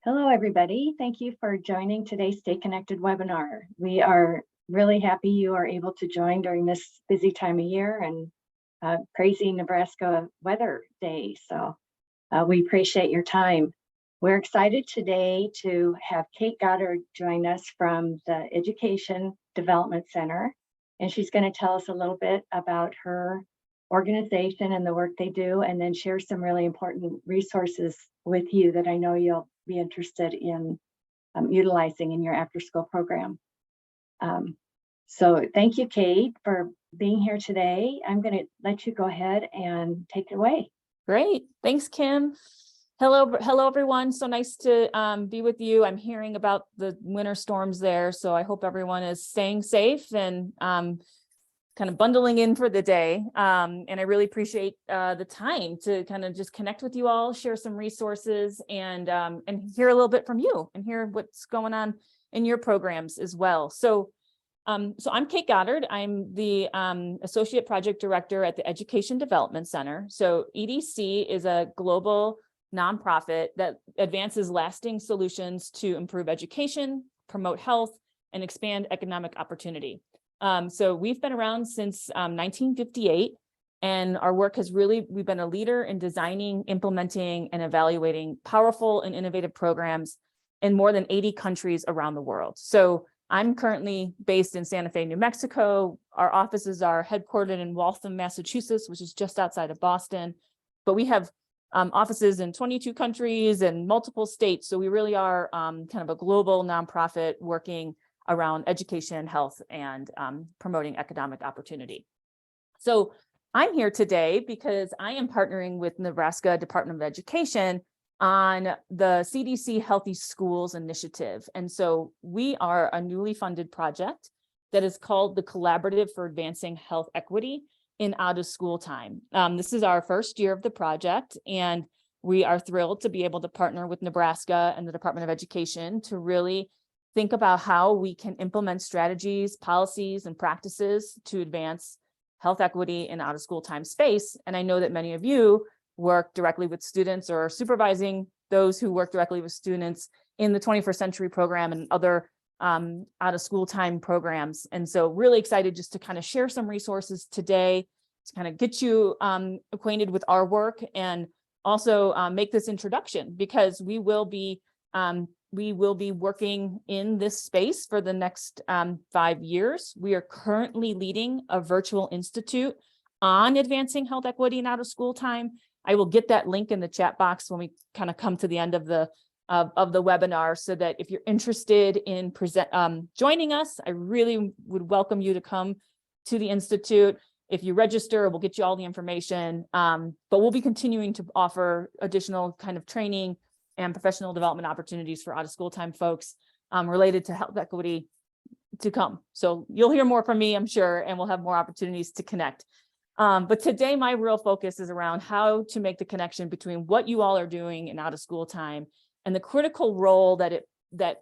Hello, everybody. Thank you for joining today's Stay Connected webinar. We are really happy you are able to join during this busy time of year and crazy Nebraska weather day. So we appreciate your time. We're excited today to have Kate Goddard join us from the Education Development Center. And she's going to tell us a little bit about her organization and the work they do, and then share some really important resources with you that I know you'll be interested in utilizing in your after-school program. So thank you, Kate, for being here today. I'm going to let you go ahead and take it away. Great. Thanks, Kim. Hello, everyone. So nice to be with you. I'm hearing about the winter storms there, so I hope everyone is staying safe and kind of bundling in for the day. And I really appreciate the time to kind of just connect with you all, share some resources, and hear a little bit from you and hear what's going on in your programs as well. So I'm Kate Goddard. I'm the Associate Project Director at the Education Development Center. So EDC is a global nonprofit that advances lasting solutions to improve education, promote health, and expand economic opportunity. So we've been around since 1958, and our work has we've been a leader in designing, implementing, and evaluating powerful and innovative programs in more than 80 countries around the world. So I'm currently based in Santa Fe, New Mexico. Our offices are headquartered in Waltham, Massachusetts, which is just outside of Boston, but we have offices in 22 countries and multiple states. So we really are kind of a global nonprofit working around education, health, and promoting economic opportunity. So I'm here today because I am partnering with Nebraska Department of Education on the CDC Healthy Schools Initiative. And so we are a newly funded project that is called the Collaborative for Advancing Health Equity in Out of School Time. This is our first year of the project, and we are thrilled to be able to partner with Nebraska and the Department of Education to really think about how we can implement strategies, policies, and practices to advance health equity in out of school time space. And I know that many of you work directly with students or are supervising those who work directly with students in the 21st Century Program and other out of school time programs. And so really excited just to kind of share some resources today to kind of get you acquainted with our work, and also make this introduction, because we will be working in this space for the next 5 years. We are currently leading a virtual institute on advancing health equity in out of school time. I will get that link in the chat box when we kind of come to the end of the webinar, so that if you're interested in joining us, I really would welcome you to come to the Institute. If you register, we'll get you all the information, but we'll be continuing to offer additional kind of training and professional development opportunities for out of school time folks related to health equity to come. So you'll hear more from me, I'm sure, and we'll have more opportunities to connect. But today, my real focus is around how to make the connection between what you all are doing in out of school time and the critical role that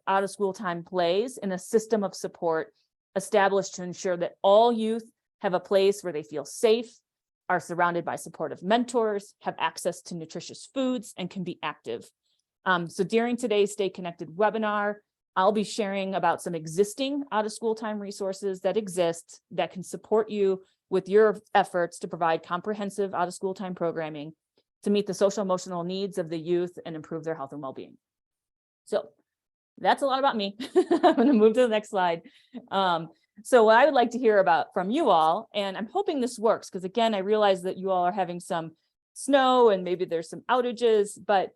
out of school time plays in a system of support established to ensure that all youth have a place where they feel safe, are surrounded by supportive mentors, have access to nutritious foods, and can be active. So during today's Stay Connected webinar, I'll be sharing about some existing out of school time resources that exist that can support you with your efforts to provide comprehensive out of school time programming to meet the social emotional needs of the youth and improve their health and well-being. So that's a lot about me. I'm going to move to the next slide. So what I would like to hear about from you all, and I'm hoping this works, because again, I realize that you all are having some snow and maybe there's some outages, but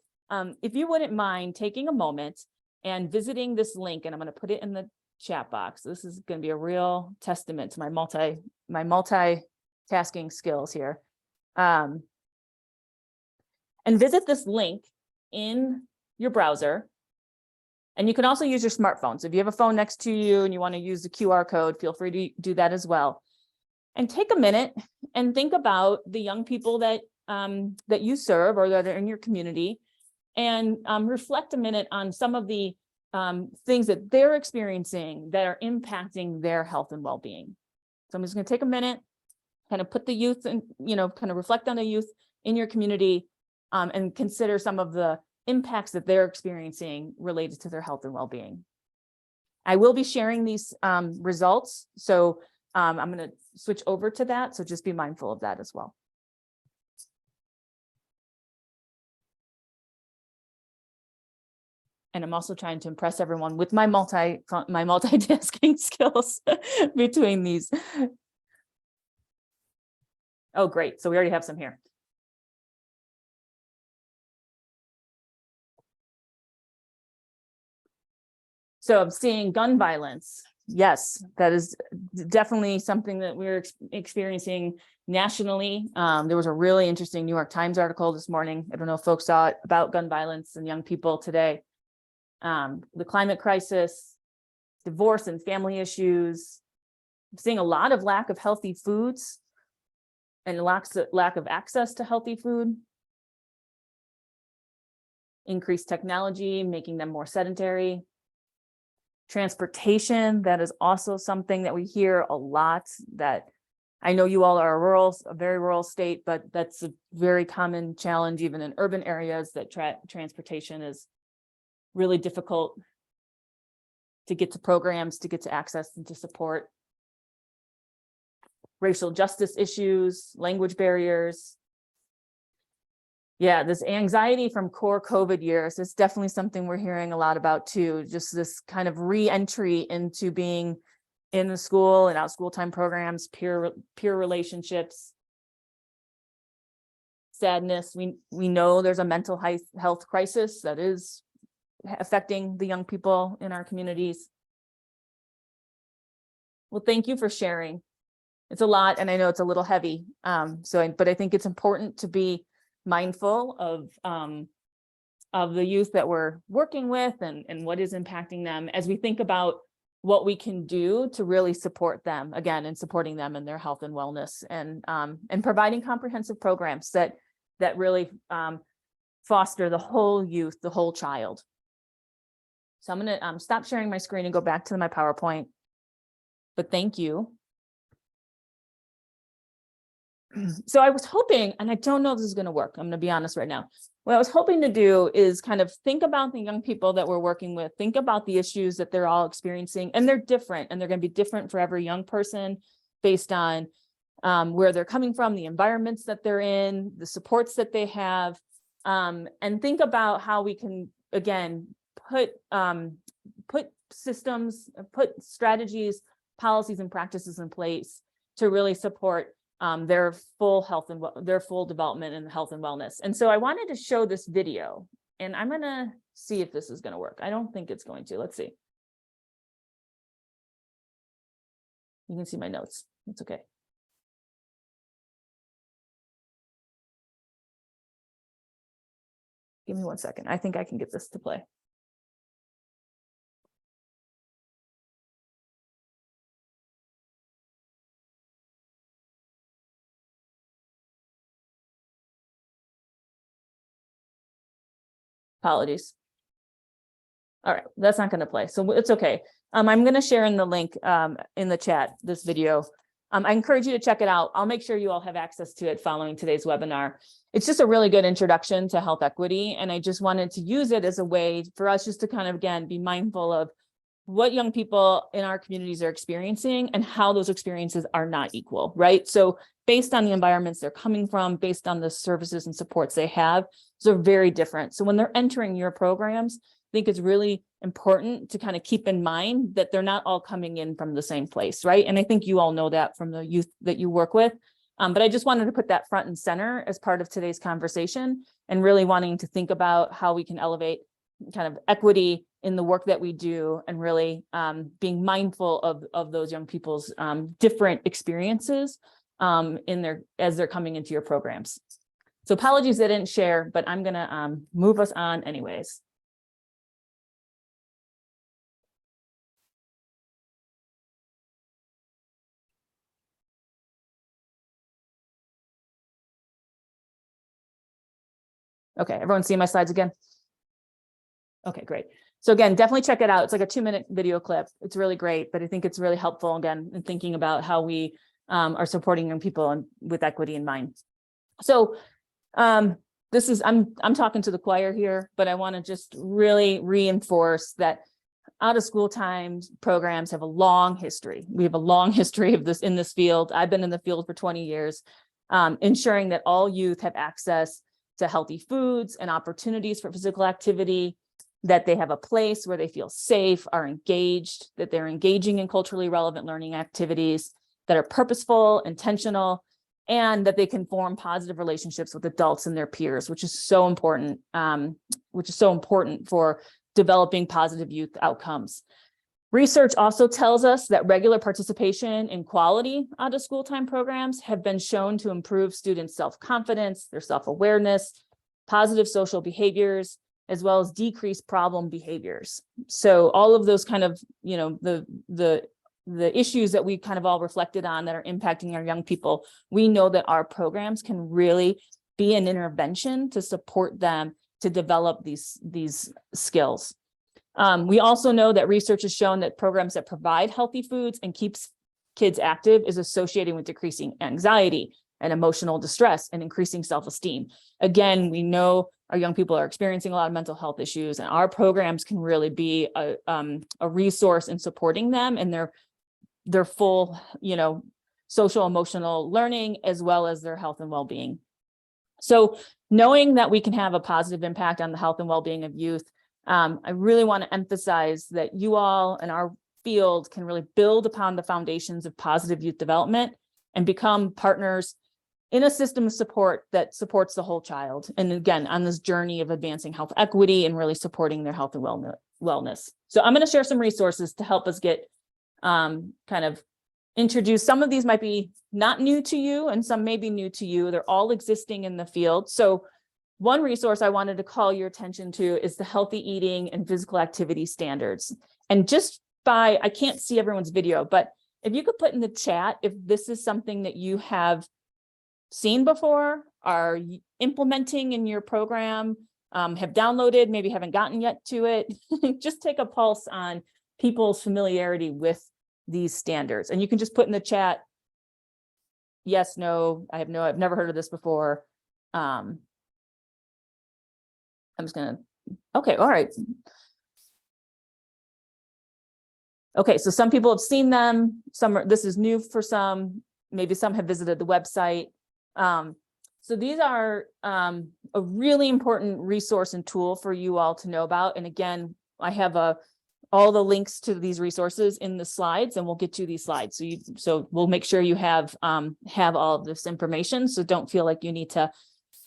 if you wouldn't mind taking a moment and visiting this link, and I'm going to put it in the chat box. This is going to be a real testament to my multitasking skills here. And visit this link in your browser. And you can also use your smartphone. So if you have a phone next to you and you want to use the QR code, feel free to do that as well. And take a minute and think about the young people that you serve or that are in your community, and reflect a minute on some of the things that they're experiencing that are impacting their health and well-being. So I'm just going to take a minute, kind of put the youth and, kind of reflect on the youth in your community, and consider some of the impacts that they're experiencing related to their health and well-being. I will be sharing these results, so I'm going to switch over to that, so just be mindful of that as well. And I'm also trying to impress everyone with my multitasking skills between these. Oh, great. So we already have some here. So I'm seeing gun violence. Yes, that is definitely something that we're experiencing nationally. There was a really interesting New York Times article this morning. I don't know if folks saw it, about gun violence and young people today. The climate crisis, divorce and family issues. I'm seeing a lot of lack of healthy foods and lack of access to healthy food. Increased technology, making them more sedentary. Transportation, that is also something that we hear a lot. That I know you all are a very rural state, but that's a very common challenge even in urban areas, that transportation is really difficult to get to programs, to get to access and to support. Racial justice issues, language barriers. Yeah, this anxiety from core COVID years is definitely something we're hearing a lot about too. Just this kind of re-entry into being in the school and out school time programs, peer relationships, sadness. We know there's a mental health crisis that is affecting the young people in our communities. Well, thank you for sharing. It's a lot, and I know it's a little heavy. But I think it's important to be mindful of the youth that we're working with and what is impacting them, as we think about what we can do to really support them, again, and supporting them in their health and wellness, and providing comprehensive programs that really foster the whole youth, the whole child. So I'm going to stop sharing my screen and go back to my PowerPoint. But thank you. So I was hoping, and I don't know if this is going to work, I'm going to be honest right now. What I was hoping to do is kind of think about the young people that we're working with, think about the issues that they're all experiencing, and they're different, and they're going to be different for every young person based on where they're coming from, the environments that they're in, the supports that they have, and think about how we can, again, put systems, put strategies, policies, and practices in place to really support their full health and their full development in health and wellness. And so I wanted to show this video, and I'm going to see if this is going to work. I don't think it's going to. Let's see. You can see my notes. It's okay. Give me 1 second. I think I can get this to play. Apologies. All right, that's not going to play, so it's okay. I'm going to share in the link in the chat, this video. I encourage you to check it out. I'll make sure you all have access to it following today's webinar. It's just a really good introduction to health equity, and I just wanted to use it as a way for us just to kind of, again, be mindful of what young people in our communities are experiencing and how those experiences are not equal, right? So based on the environments they're coming from, based on the services and supports they have, they're very different. So when they're entering your programs, I think it's really important to kind of keep in mind that they're not all coming in from the same place, right? And I think you all know that from the youth that you work with. But I just wanted to put that front and center as part of today's conversation, and really wanting to think about how we can elevate kind of equity in the work that we do, and really being mindful of those young people's different experiences as they're coming into your programs. So apologies I didn't share, but I'm gonna move us on anyways. Okay, everyone see my slides again? Okay, great. So again, definitely check it out. It's like a 2-minute video clip. It's really great, but I think it's really helpful, again, in thinking about how we are supporting young people with equity in mind. So I'm talking to the choir here, but I want to just really reinforce that out of school time programs have a long history. We have a long history of this in this field. I've been in the field for 20 years, ensuring that all youth have access to healthy foods and opportunities for physical activity, that they have a place where they feel safe, are engaged, that they're engaging in culturally relevant learning activities that are purposeful, intentional, and that they can form positive relationships with adults and their peers, which is so important, for developing positive youth outcomes. Research also tells us that regular participation in quality out of school time programs have been shown to improve students' self-confidence, their self-awareness, positive social behaviors, as well as decrease problem behaviors. So all of those kind of, the issues that we kind of all reflected on that are impacting our young people, we know that our programs can really be an intervention to support them to develop these skills. We also know that research has shown that programs that provide healthy foods and keeps kids active is associated with decreasing anxiety and emotional distress and increasing self-esteem. Again, we know our young people are experiencing a lot of mental health issues, and our programs can really be a resource in supporting them and their full, social emotional learning, as well as their health and well-being. So knowing that we can have a positive impact on the health and well-being of youth, I really want to emphasize that you all in our field can really build upon the foundations of positive youth development and become partners in a system of support that supports the whole child. And again, on this journey of advancing health equity and really supporting their health and wellness. So I'm going to share some resources to help us get kind of introduced. Some of these might be not new to you and some may be new to you. They're all existing in the field. So one resource I wanted to call your attention to is the healthy eating and physical activity standards. And I can't see everyone's video, but if you could put in the chat if this is something that you have seen before, are implementing in your program, have downloaded, maybe haven't gotten yet to it, just take a pulse on people's familiarity with these standards. And you can just put in the chat, yes, no, I've never heard of this before. I'm just gonna, okay, all right. Okay, so some people have seen them, this is new for some, maybe some have visited the website. So these are a really important resource and tool for you all to know about. And again, I have all the links to these resources in the slides, and we'll get to these slides. So we'll make sure you have all of this information. So don't feel like you need to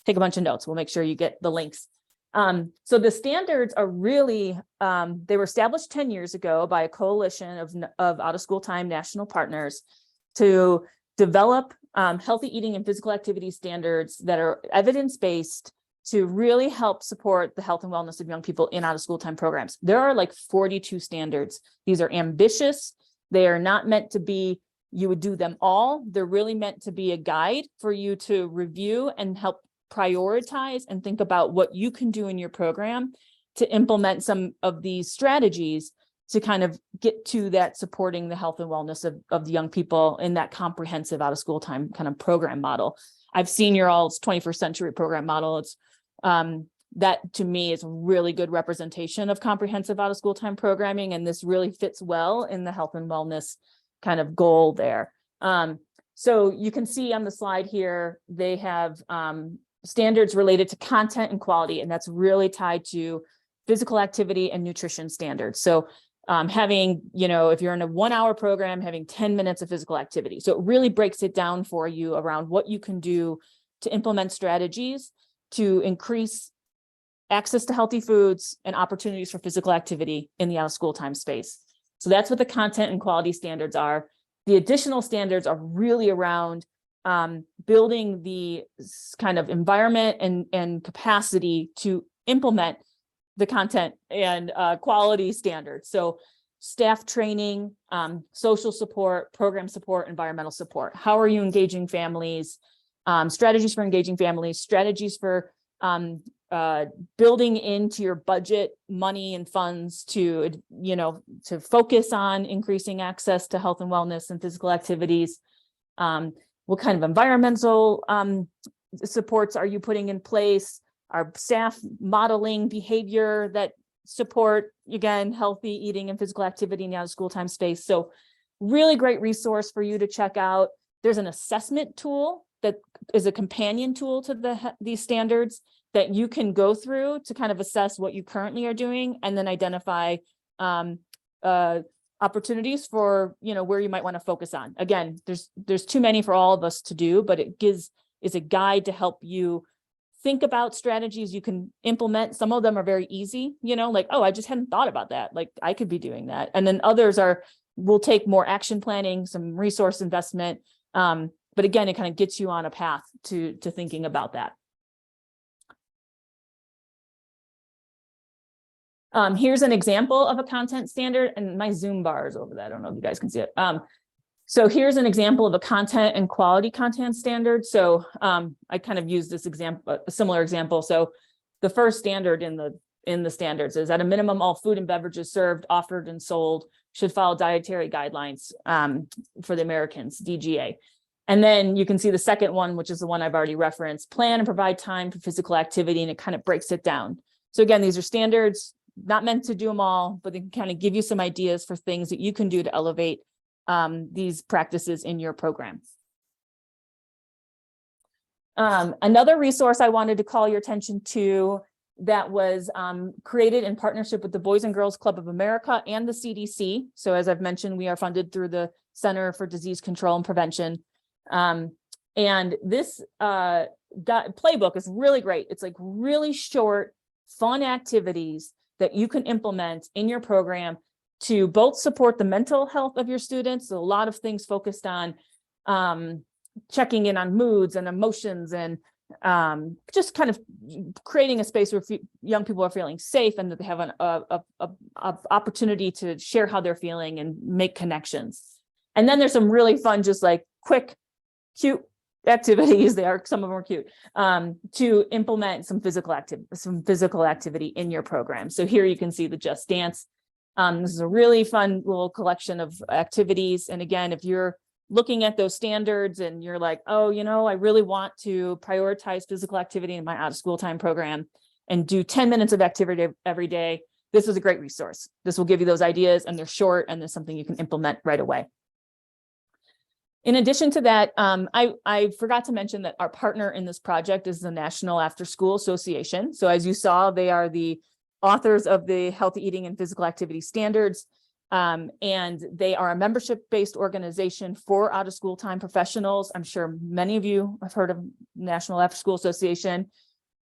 take a bunch of notes. We'll make sure you get the links. So the standards are really, they were established 10 years ago by a coalition of out of school time national partners to develop healthy eating and physical activity standards that are evidence-based to really help support the health and wellness of young people in out of school time programs. There are like 42 standards. These are ambitious. They are not meant to be, you would do them all. They're really meant to be a guide for you to review and help prioritize and think about what you can do in your program to implement some of these strategies to kind of get to that supporting the health and wellness of the young people in that comprehensive out of school time kind of program model. I've seen your all's 21st century program model. It's that to me is a really good representation of comprehensive out of school time programming. And this really fits well in the health and wellness kind of goal there. So you can see on the slide here, they have standards related to content and quality, and that's really tied to physical activity and nutrition standards. So having, if you're in a 1 hour program, having 10 minutes of physical activity. So it really breaks it down for you around what you can do to implement strategies to increase access to healthy foods and opportunities for physical activity in the out of school time space. So that's what the content and quality standards are. The additional standards are really around building the kind of environment and capacity to implement the content and quality standards. So staff training, social support, program support, environmental support. How are you engaging families? Strategies for engaging families, strategies for building into your budget money and funds to focus on increasing access to health and wellness and physical activities. What kind of environmental supports are you putting in place? our staff modeling behavior that support, again, healthy eating and physical activity in the out of school time space. So really great resource for you to check out. There's an assessment tool that is a companion tool to these standards that you can go through to kind of assess what you currently are doing and then identify opportunities for, where you might want to focus on. Again, there's too many for all of us to do, but it is a guide to help you think about strategies you can implement. Some of them are very easy, like, oh, I just hadn't thought about that. Like I could be doing that. And then others will take more action planning, some resource investment. But again, it kind of gets you on a path to thinking about that. Here's an example of a content standard, and my Zoom bar is over there. I don't know if you guys can see it. So here's an example of a content and quality content standard. So I kind of use this example, a similar example. So the first standard in the standards is at a minimum, all food and beverages served, offered, and sold should follow dietary guidelines for the Americans, DGA. And then you can see the second one, which is the one I've already referenced, plan and provide time for physical activity, and it kind of breaks it down. So again, these are standards, not meant to do them all, but they can kind of give you some ideas for things that you can do to elevate these practices in your program. Another resource I wanted to call your attention to that was created in partnership with the Boys and Girls Club of America and the CDC. So as I've mentioned, we are funded through the Center for Disease Control and Prevention. And this playbook is really great. It's like really short, fun activities that you can implement in your program to both support the mental health of your students. So a lot of things focused on checking in on moods and emotions and just kind of creating a space where young people are feeling safe and that they have an opportunity to share how they're feeling and make connections. And then there's some really fun, just like quick, cute activities. Some of them are cute, to implement some physical activity in your program. So here you can see the Just Dance. This is a really fun little collection of activities. And again, if you're looking at those standards and you're like, oh, I really want to prioritize physical activity in my out of school time program and do 10 minutes of activity every day, this is a great resource. This will give you those ideas, and they're short, and there's something you can implement right away. In addition to that, I forgot to mention that our partner in this project is the National After School Association. So as you saw, they are the authors of the Healthy Eating and Physical Activity Standards, and they are a membership-based organization for out-of-school time professionals. I'm sure many of you have heard of National After School Association.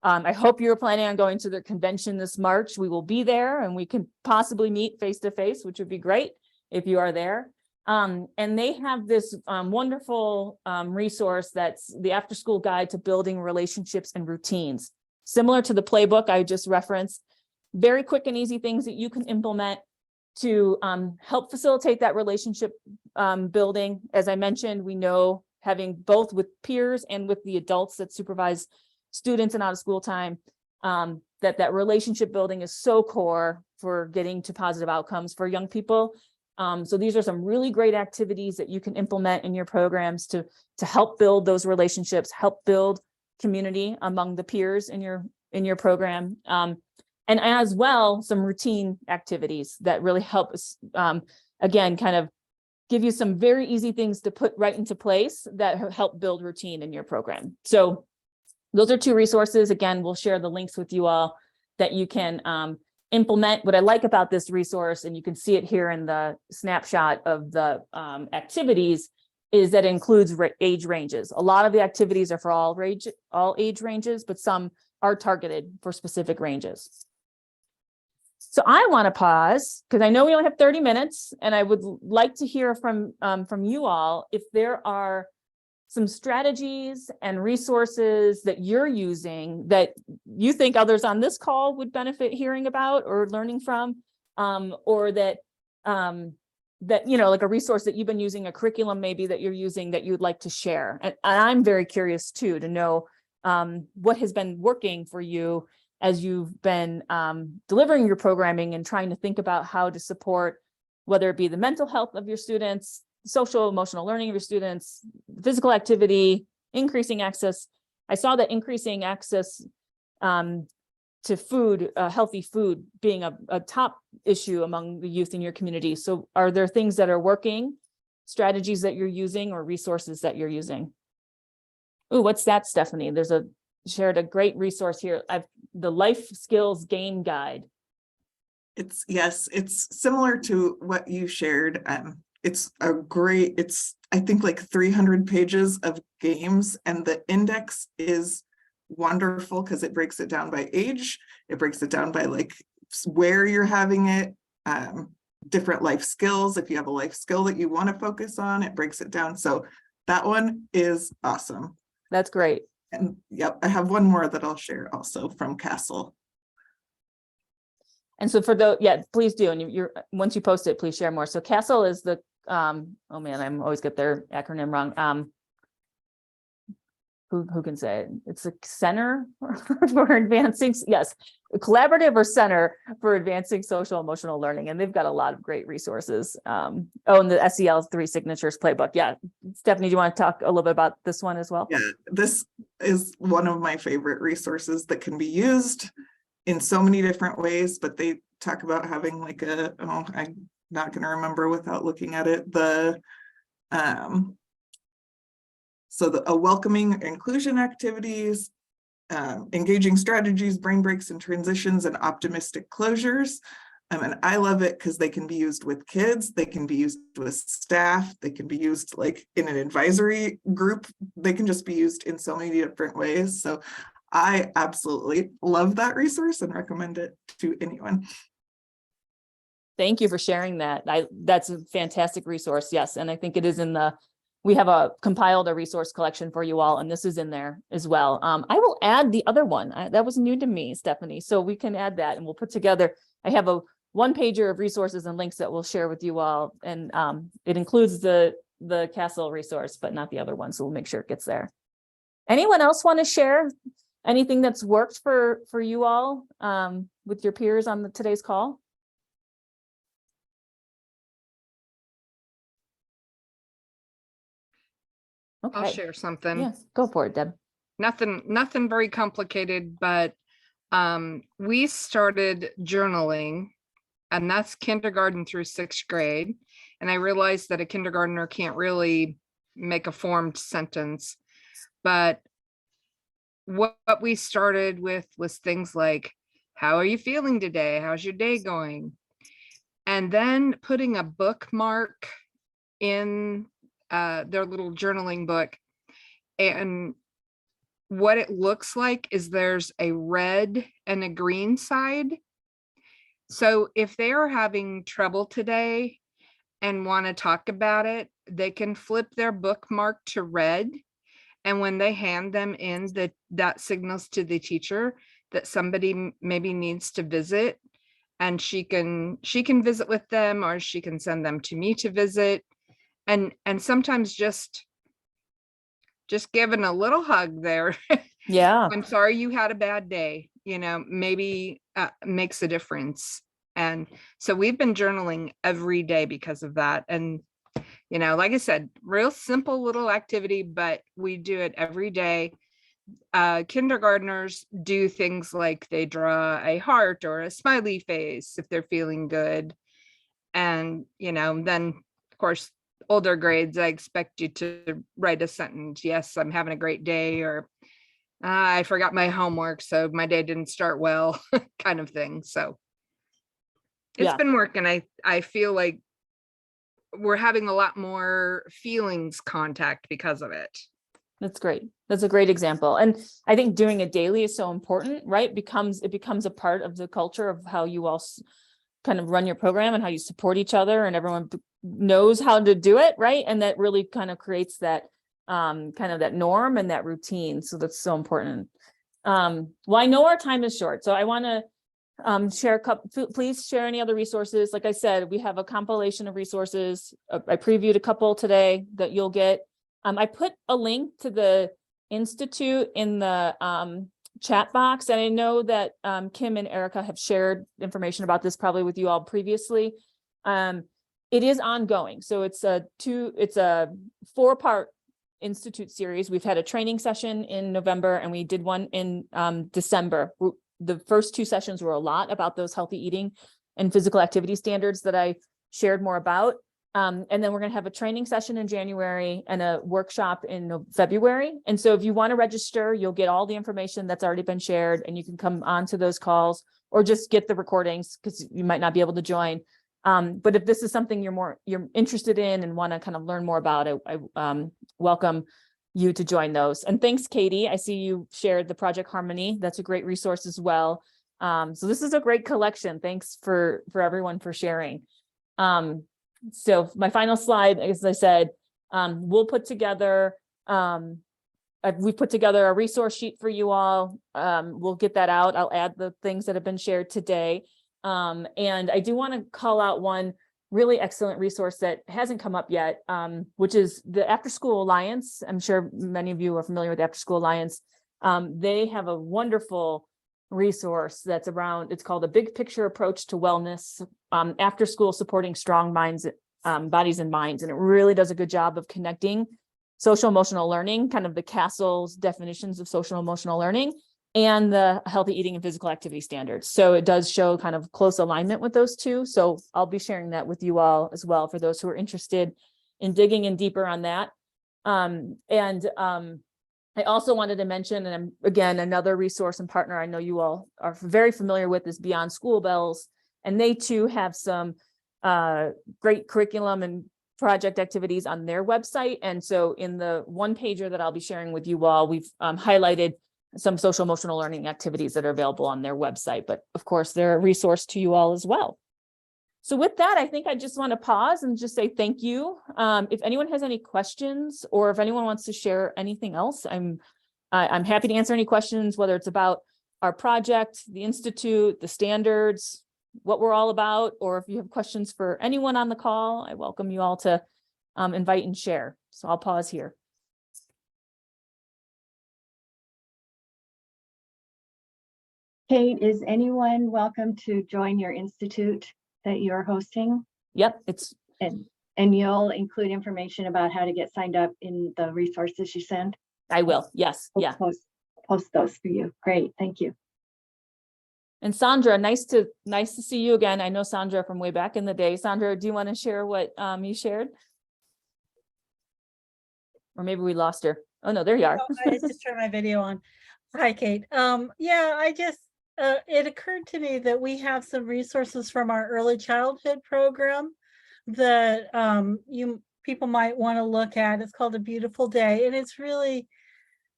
I hope you're planning on going to their convention this March. We will be there, and we can possibly meet face-to-face, which would be great if you are there. And they have this wonderful resource that's the After School Guide to Building Relationships and Routines. Similar to the playbook I just referenced, very quick and easy things that you can implement to help facilitate that relationship building. As I mentioned, we know having both with peers and with the adults that supervise students in out of school time, that relationship building is so core for getting to positive outcomes for young people. So these are some really great activities that you can implement in your programs to help build those relationships, help build community among the peers in your program. And as well, some routine activities that really help us, again, kind of give you some very easy things to put right into place that help build routine in your program. So those are two resources. Again, we'll share the links with you all that you can implement. What I like about this resource, and you can see it here in the snapshot of the activities, is that it includes age ranges. A lot of the activities are for all age ranges, but some are targeted for specific ranges. So I want to pause because I know we only have 30 minutes, and I would like to hear from you all if there are some strategies and resources that you're using that you think others on this call would benefit hearing about or learning from, or that like a resource that you've been using, a curriculum maybe that you're using that you'd like to share. And I'm very curious too to know what has been working for you as you've been delivering your programming and trying to think about how to support, whether it be the mental health of your students, social emotional learning of your students, physical activity, increasing access. I saw that increasing access to food, healthy food being a top issue among the youth in your community. So are there things that are working, strategies that you're using, or resources that you're using? Oh, what's that, Stephanie? There's shared a great resource here. The Life Skills Game Guide. It's similar to what you shared. It's I think like 300 pages of games, and the index is wonderful because it breaks it down by age. It breaks it down by like where you're having it, different life skills. If you have a life skill that you want to focus on, it breaks it down. So that one is awesome. That's great. And yep, I have one more that I'll share also from Castle. And so please do. And you're once you post it, please share more. So Castle is the oh man, I'm always get their acronym wrong. Who can say it? It's a center for advancing, yes, a collaborative or center for advancing social emotional learning. And they've got a lot of great resources. And the SEL 3 Signatures Playbook. Yeah. Stephanie, do you want to talk a little bit about this one as well? Yeah, this is one of my favorite resources that can be used in so many different ways, but they talk about having like I'm not going to remember without looking at it, a welcoming inclusion activities, engaging strategies, brain breaks and transitions, and optimistic closures. And I love it because they can be used with kids, they can be used with staff, they can be used like in an advisory group, they can just be used in so many different ways. So I absolutely love that resource and recommend it to anyone. Thank you for sharing that. That's a fantastic resource. Yes. And I think it is we have compiled a resource collection for you all, and this is in there as well. I will add the other one that was new to me, Stephanie. So we can add that and we'll put together, I have a 1-pager of resources and links that we'll share with you all. And it includes the Castle resource, but not the other one. So we'll make sure it gets there. Anyone else want to share anything that's worked for you all with your peers on today's call? Okay. I'll share something. Yes, go for it, Deb. Nothing very complicated, but we started journaling, and that's kindergarten through 6th grade. And I realized that a kindergartner can't really make a formed sentence, but what we started with was things like, how are you feeling today? How's your day going? And then putting a bookmark in their little journaling book. And what it looks like is there's a red and a green side. So if they are having trouble today and want to talk about it, they can flip their bookmark to red. And when they hand them in, that signals to the teacher that somebody maybe needs to visit, and she can visit with them, or she can send them to me to visit. And sometimes just giving a little hug there. Yeah. I'm sorry you had a bad day, maybe makes a difference. And so we've been journaling every day because of that. And, like I said, real simple little activity, but we do it every day. Kindergartners do things like they draw a heart or a smiley face if they're feeling good. And, then of course, older grades, I expect you to write a sentence. Yes, I'm having a great day, or I forgot my homework, so my day didn't start well, kind of thing. So it's been working. I feel like we're having a lot more feelings contact because of it. That's great. That's a great example. And I think doing it daily is so important, right? It becomes a part of the culture of how you all kind of run your program and how you support each other, and everyone knows how to do it, right? And that really kind of creates that kind of that norm and that routine. So that's so important. Well, I know our time is short, so I want to share a couple. Please share any other resources. Like I said, we have a compilation of resources. I previewed a couple today that you'll get. I put a link to the Institute in the chat box, and I know that Kim and Erica have shared information about this probably with you all previously. It is ongoing, so it's a 4-part Institute series. We've had a training session in November and we did one in December. The first 2 sessions were a lot about those healthy eating and physical activity standards that I shared more about. And then we're going to have a training session in January and a workshop in February. And so if you want to register, you'll get all the information that's already been shared and you can come onto those calls or just get the recordings because you might not be able to join. But if this is something you're interested in and want to kind of learn more about, I welcome you to join those. And thanks, Katie. I see you shared the Project Harmony. That's a great resource as well. So this is a great collection. Thanks for everyone for sharing. So my final slide, as I said, we'll put together, we put together a resource sheet for you all. We'll get that out. I'll add the things that have been shared today. And I do want to call out one really excellent resource that hasn't come up yet, which is the After School Alliance. I'm sure many of you are familiar with the After School Alliance. They have a wonderful resource that's around, it's called A Big Picture Approach to Wellness, After School Supporting Strong Minds, Bodies and Minds. And it really does a good job of connecting social emotional learning, kind of the CASEL's definitions of social emotional learning, and the healthy eating and physical activity standards. So it does show kind of close alignment with those two. So I'll be sharing that with you all as well for those who are interested in digging in deeper on that. I also wanted to mention, and again, another resource and partner I know you all are very familiar with is Beyond School Bells. And they too have some great curriculum and project activities on their website. And so in the one pager that I'll be sharing with you all, we've highlighted some social emotional learning activities that are available on their website, but of course they're a resource to you all as well. So with that, I think I just want to pause and just say thank you. If anyone has any questions or if anyone wants to share anything else, I'm happy to answer any questions, whether it's about our project, the Institute, the standards, what we're all about, or if you have questions for anyone on the call, I welcome you all to invite and share. So I'll pause here. Kate, is anyone welcome to join your institute that you're hosting? Yep, and you'll include information about how to get signed up in the resources you send? I will. Yes. Yeah. Post those for you. Great. Thank you. And Sandra, nice to see you again. I know Sandra from way back in the day. Sandra, do you want to share what you shared? Or maybe we lost her. Oh no, there you are. Oh, I just turned my video on. Hi, Kate. Yeah, I just it occurred to me that we have some resources from our early childhood program that people might want to look at. It's called A Beautiful Day, and it's really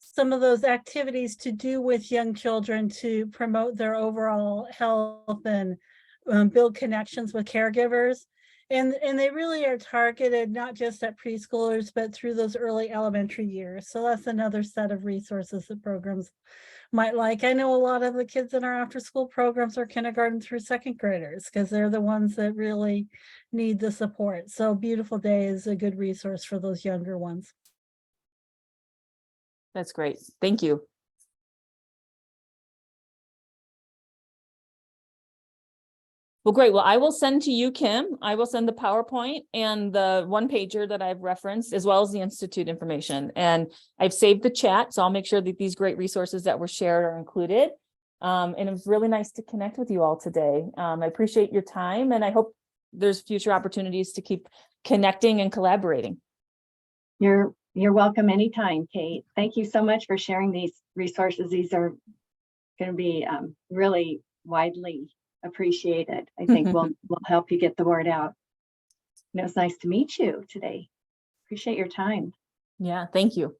some of those activities to do with young children to promote their overall health and build connections with caregivers. And they really are targeted not just at preschoolers, but through those early elementary years. So that's another set of resources that programs might like. I know a lot of the kids in our after school programs are kindergarten through 2nd graders because they're the ones that really need the support. So Beautiful Day is a good resource for those younger ones. That's great. Thank you. Well, great. Well, I will send to you, Kim. I will send the PowerPoint and the one pager that I've referenced, as well as the Institute information. And I've saved the chat, so I'll make sure that these great resources that were shared are included. And it was really nice to connect with you all today. I appreciate your time, and I hope there's future opportunities to keep connecting and collaborating. You're welcome anytime, Kate. Thank you so much for sharing these resources. These are going to be really widely appreciated. I think we'll help you get the word out. And it was nice to meet you today. Appreciate your time. Yeah, thank you.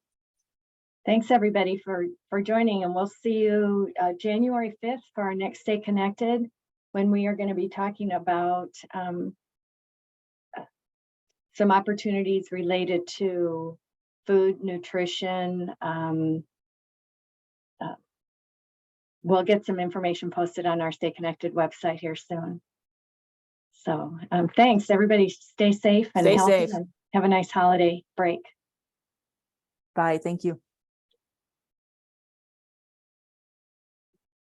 Thanks everybody for joining, and we'll see you January 5th for our next Stay Connected, when we are going to be talking about some opportunities related to food, nutrition. We'll get some information posted on our Stay Connected website here soon. So thanks, everybody. Stay safe and healthy, and have a nice holiday break. Bye. Thank you.